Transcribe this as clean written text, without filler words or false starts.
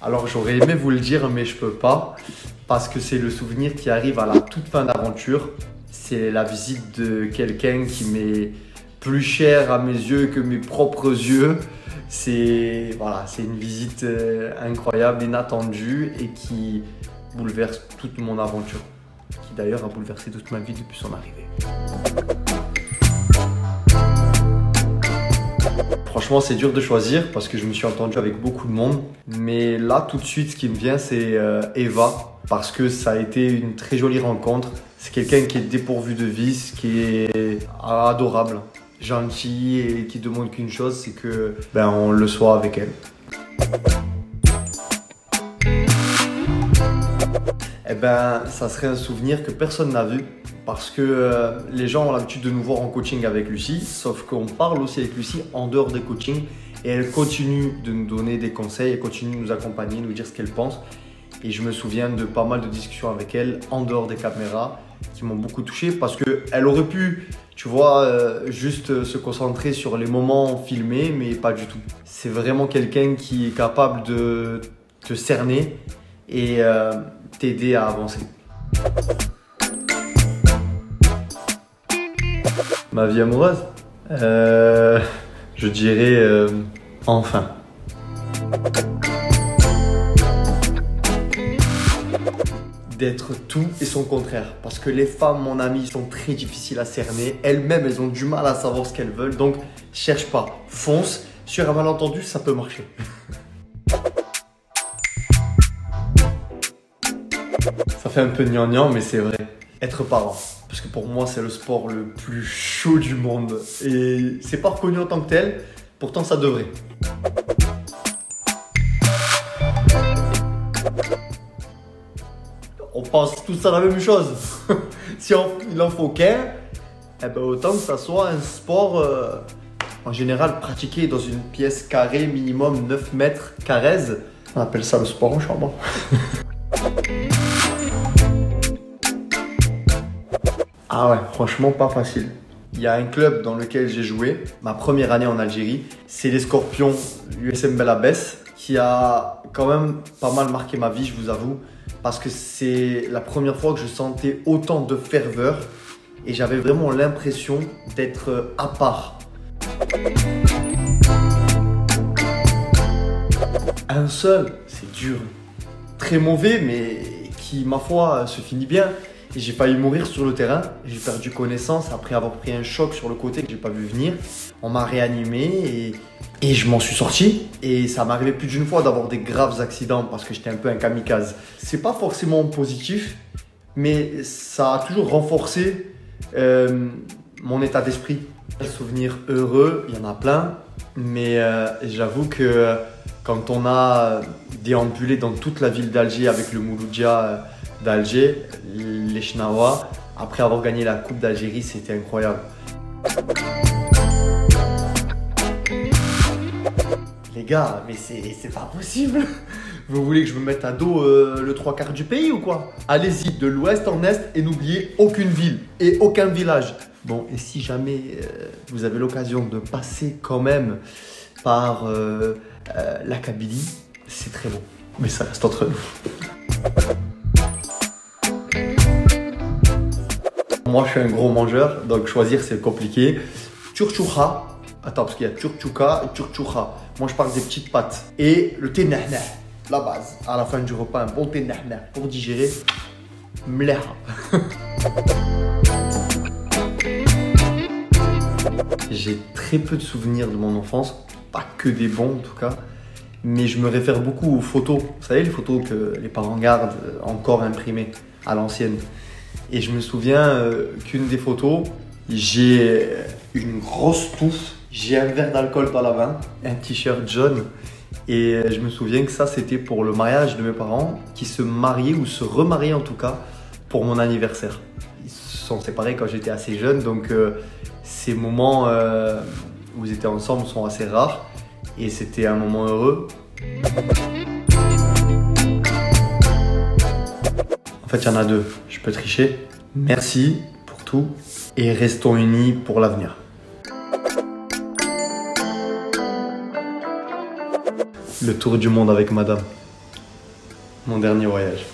Alors j'aurais aimé vous le dire mais je peux pas parce que c'est le souvenir qui arrive à la toute fin d'aventure. C'est la visite de quelqu'un qui m'est plus cher à mes yeux que mes propres yeux. C'est voilà, c'est une visite incroyable, inattendue et qui bouleverse toute mon aventure. Qui d'ailleurs a bouleversé toute ma vie depuis son arrivée. Franchement, c'est dur de choisir parce que je me suis entendu avec beaucoup de monde. Mais là, tout de suite, ce qui me vient, c'est Eva. Parce que ça a été une très jolie rencontre. C'est quelqu'un qui est dépourvu de vices, qui est adorable, gentil et qui demande qu'une chose, c'est que on le soit avec elle. Eh ben, ça serait un souvenir que personne n'a vu. Parce que les gens ont l'habitude de nous voir en coaching avec Lucie, sauf qu'on parle aussi avec Lucie en dehors des coachings et elle continue de nous donner des conseils, elle continue de nous accompagner, nous dire ce qu'elle pense. Et je me souviens de pas mal de discussions avec elle en dehors des caméras qui m'ont beaucoup touché parce qu'elle aurait pu, tu vois, juste se concentrer sur les moments filmés, mais pas du tout. C'est vraiment quelqu'un qui est capable de te cerner et t'aider à avancer. Ma vie amoureuse, je dirais enfin. D'être tout et son contraire. Parce que les femmes, mon ami, sont très difficiles à cerner. Elles-mêmes, elles ont du mal à savoir ce qu'elles veulent. Donc, cherche pas, fonce. Sur un malentendu, ça peut marcher. Ça fait un peu gnangnan, mais c'est vrai. Être parent. Parce que pour moi, c'est le sport le plus chaud du monde. Et c'est pas reconnu en tant que tel, pourtant ça devrait. On pense tous à la même chose. Si il en faut qu'un, eh ben autant que ça soit un sport en général pratiqué dans une pièce carrée minimum 9 mètres carrés. On appelle ça le sport en chambre. Ah ouais, franchement pas facile. Il y a un club dans lequel j'ai joué, ma première année en Algérie, c'est les Scorpions USM Belabès, qui a quand même pas mal marqué ma vie, je vous avoue, parce que c'est la première fois que je sentais autant de ferveur et j'avais vraiment l'impression d'être à part. Un seul, c'est dur, très mauvais, mais qui, ma foi, se finit bien. Et j'ai failli mourir sur le terrain, j'ai perdu connaissance après avoir pris un choc sur le côté que j'ai pas vu venir. On m'a réanimé et je m'en suis sorti. Et ça m'est arrivé plus d'une fois d'avoir des graves accidents parce que j'étais un peu un kamikaze. C'est pas forcément positif, mais ça a toujours renforcé mon état d'esprit. Des souvenirs heureux, il y en a plein, mais j'avoue que quand on a déambulé dans toute la ville d'Alger avec le Mouloudia d'Alger, les Chnawa, après avoir gagné la Coupe d'Algérie, c'était incroyable. Les gars, mais c'est pas possible. Vous voulez que je me mette à dos le 3/4 du pays ou quoi? Allez-y, de l'ouest en est et n'oubliez aucune ville et aucun village. Bon, et si jamais vous avez l'occasion de passer quand même par la Kabylie, c'est très bon. Mais ça reste entre nous. Moi, je suis un gros mangeur, donc choisir, c'est compliqué. Turchoucha. Attends, parce qu'il y a turchouka et turchoucha. Moi, je parle des petites pâtes. Et le thé nahna, la base. À la fin du repas, un bon thé nahna pour digérer. Mleha. J'ai très peu de souvenirs de mon enfance. Pas que des bons, en tout cas. Mais je me réfère beaucoup aux photos. Vous savez, les photos que les parents gardent encore imprimées à l'ancienne. Et je me souviens qu'une des photos, j'ai une grosse touffe, j'ai un verre d'alcool dans la main, un t-shirt jaune. Et je me souviens que ça, c'était pour le mariage de mes parents qui se mariaient ou se remariaient en tout cas pour mon anniversaire. Ils se sont séparés quand j'étais assez jeune, donc ces moments où ils étaient ensemble sont assez rares. Et c'était un moment heureux. En fait, il y en a deux. Je peux tricher. Merci pour tout et restons unis pour l'avenir. Le tour du monde avec madame. Mon dernier voyage.